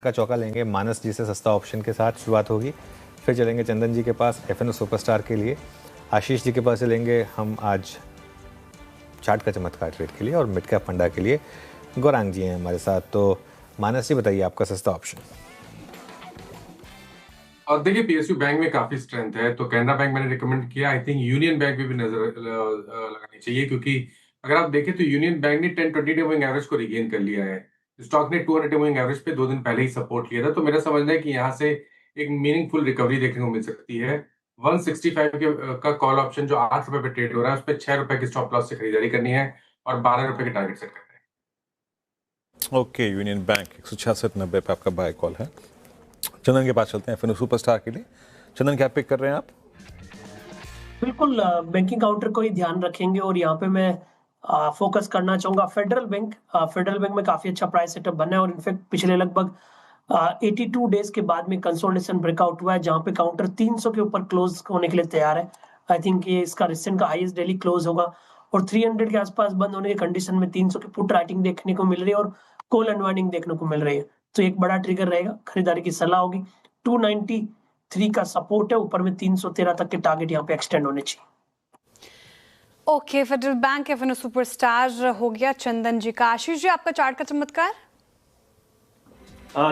का चौका लेंगे मानस जी से सस्ता ऑप्शन के साथ शुरुआत होगी। फिर चलेंगे चंदन जी के पास एफएनओ सुपरस्टार के लिए, आशीष जी के पास चलेंगे हम आज चार्ट का चमत्कार ट्रेड के लिए, और मिड कैप फंडा के लिए गौरांग जी हैं हमारे साथ। तो मानस जी बताइए आपका सस्ता ऑप्शन। और देखिए पीएसयू बैंक में काफी स्ट्रेंथ है, तो कैनरा बैंक मैंने रिकमेंड किया। आई थिंक यूनियन बैंक में भी नजर लगानी चाहिए, क्योंकि अगर आप देखें तो यूनियन बैंक ने 10-20 डे मूविंग एवरेज को रिगेन कर लिया है। स्टॉक ने 200 डे मूविंग एवरेज पे 2 दिन पहले ही सपोर्ट लिया था, तो मेरा समझना है कि यहाँ से एक मीनिंगफुल रिकवरी देखने को मिल सकती है। 165 का कॉल ऑप्शन जो 8 रुपए पे ट्रेड हो रहा है, उस पर 6 रुपए की स्टॉप लॉस से खरीदारी करनी है और 12 रुपए के टारगेट सेट करना है। ओके, यूनियन बैंक 166.90 पे आपका बाय कॉल है। चंदन के पास चलते हैं एफएनओ सुपरस्टार के लिए। चंदन क्या पिक कर रहे हैं आप? बिल्कुल बैंकिंग काउंटर को ही ध्यान रखेंगे, और यहाँ पे मैं फोकस करना चाहूंगा फेडरल बैंक। फेडरल बैंक में काफी अच्छा प्राइस सेटअप बना है, और इनफैक्ट पिछले लगभग 82 डेज के बाद में कंसोलिडेशन ब्रेकआउट हुआ है, जहां पे काउंटर 300 के ऊपर क्लोज होने के लिए तैयार है। आई थिंक ये इसका रिसेंट का हाईएस्ट डेली क्लोज होगा, और 300 के आसपास बंद होने की कंडीशन में 300 की पुट राइटिंग देखने को मिल रही है और कॉल अनवाइंडिंग देखने को मिल रही है। तो एक बड़ा ट्रिगर रहेगा, खरीदारी की सलाह होगी। 293 का सपोर्ट है, ऊपर में 313 तक के टारगेट यहाँ पे एक्सटेंड होने चाहिए। Okay, Federal Bank FNO superstar हो गया चंदन जी का। आशीष जी आपका चार्ट का चमत्कार।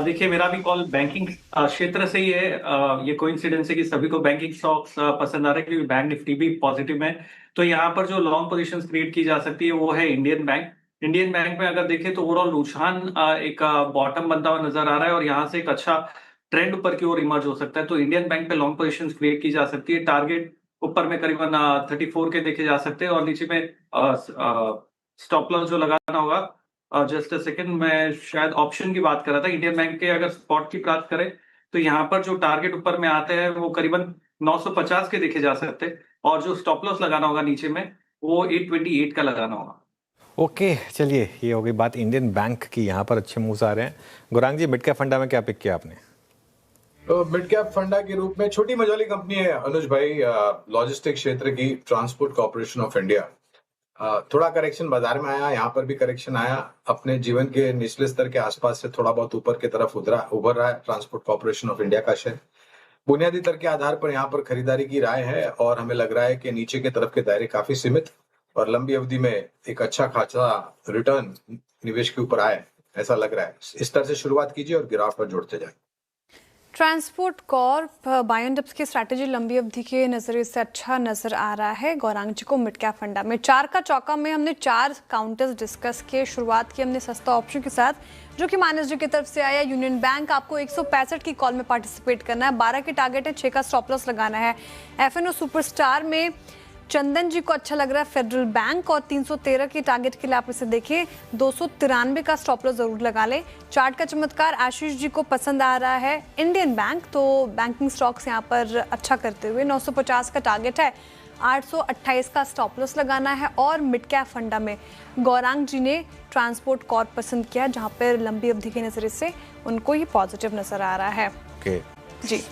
देखिए मेरा भी कॉल बैंकिंग क्षेत्र से ही है। ये कोइंसिडेंस है कि सभी को बैंकिंग स्टॉक्स पसंद आ रहे हैं, क्योंकि बैंक निफ्टी भी पॉजिटिव है। तो यहाँ पर जो लॉन्ग पोजीशंस क्रिएट की जा सकती है वो है इंडियन बैंक। इंडियन बैंक में अगर देखें तो ओवरऑल रुझान एक बॉटम बनता हुआ नजर आ रहा है, और यहाँ से एक अच्छा ट्रेंड ऊपर की ओर इमर्ज हो सकता है। तो इंडियन बैंक पे लॉन्ग पोजीशंस क्रिएट की जा सकती है। टारगेट ऊपर में करीबन 34 के देखे जा सकते हैं, और नीचे में स्टॉप लॉस जो लगाना होगा। जस्ट अ सेकंड, मैं शायद ऑप्शन की बात कर रहा था। इंडियन बैंक के अगर स्पॉट की बात करें तो यहाँ पर जो टारगेट ऊपर में आते हैं वो करीबन 950 के देखे जा सकते हैं, और जो स्टॉप लॉस लगाना होगा नीचे में वो 828 का लगाना होगा। ओके, चलिए ये हो गई बात इंडियन बैंक की। यहाँ पर अच्छे मूव्स आ रहे हैं। गौरांग जी, मिड कैप फंडा में क्या पिक किया आपने? तो मिड कैप फंडा के रूप में छोटी मझोली कंपनी है अनुज भाई, लॉजिस्टिक क्षेत्र की ट्रांसपोर्ट कॉर्पोरेशन ऑफ इंडिया। थोड़ा करेक्शन बाजार में आया, यहाँ पर भी करेक्शन आया। अपने जीवन के निचले स्तर के आसपास से थोड़ा बहुत ऊपर की तरफ उभर रहा है ट्रांसपोर्ट कॉर्पोरेशन ऑफ इंडिया का शेयर। बुनियादी दर के आधार पर यहाँ पर खरीदारी की राय है, और हमें लग रहा है कि नीचे के तरफ के दायरे काफी सीमित और लंबी अवधि में एक अच्छा खासा रिटर्न निवेश के ऊपर आए, ऐसा लग रहा है। इस तरह से शुरुआत कीजिए और गिरावट पर जोड़ते जाए। Transport Corp buy and dips की स्ट्रैटेजी लंबी अवधि के नजरिए से अच्छा नजर आ रहा है गौरांग जी को मिड कैप फंडा में। 4 का चौका में हमने 4 काउंटर्स डिस्कस किए। शुरुआत की हमने सस्ता ऑप्शन के साथ, जो कि मानस जी की तरफ से आया। यूनियन बैंक आपको 165 की कॉल में पार्टिसिपेट करना है, 12 के टारगेट है, 6 का स्टॉप लॉस लगाना है। एफएनओ सुपरस्टार में चंदन जी को अच्छा लग रहा है फेडरल बैंक, और 313 के टारगेट के लिए आप इसे देखें, 293 का स्टॉप लॉस जरूर लगा लें। चार्ट का चमत्कार आशीष जी को पसंद आ रहा है इंडियन बैंक, तो बैंकिंग स्टॉक्स यहाँ पर अच्छा करते हुए 950 का टारगेट है, 828 का स्टॉप लॉस लगाना है। और मिड कैप फंडा में गौरांग जी ने ट्रांसपोर्ट कॉर्प पसंद किया, जहाँ पर लंबी अवधि के नजरिए से उनको ये पॉजिटिव नजर आ रहा है। Okay. जी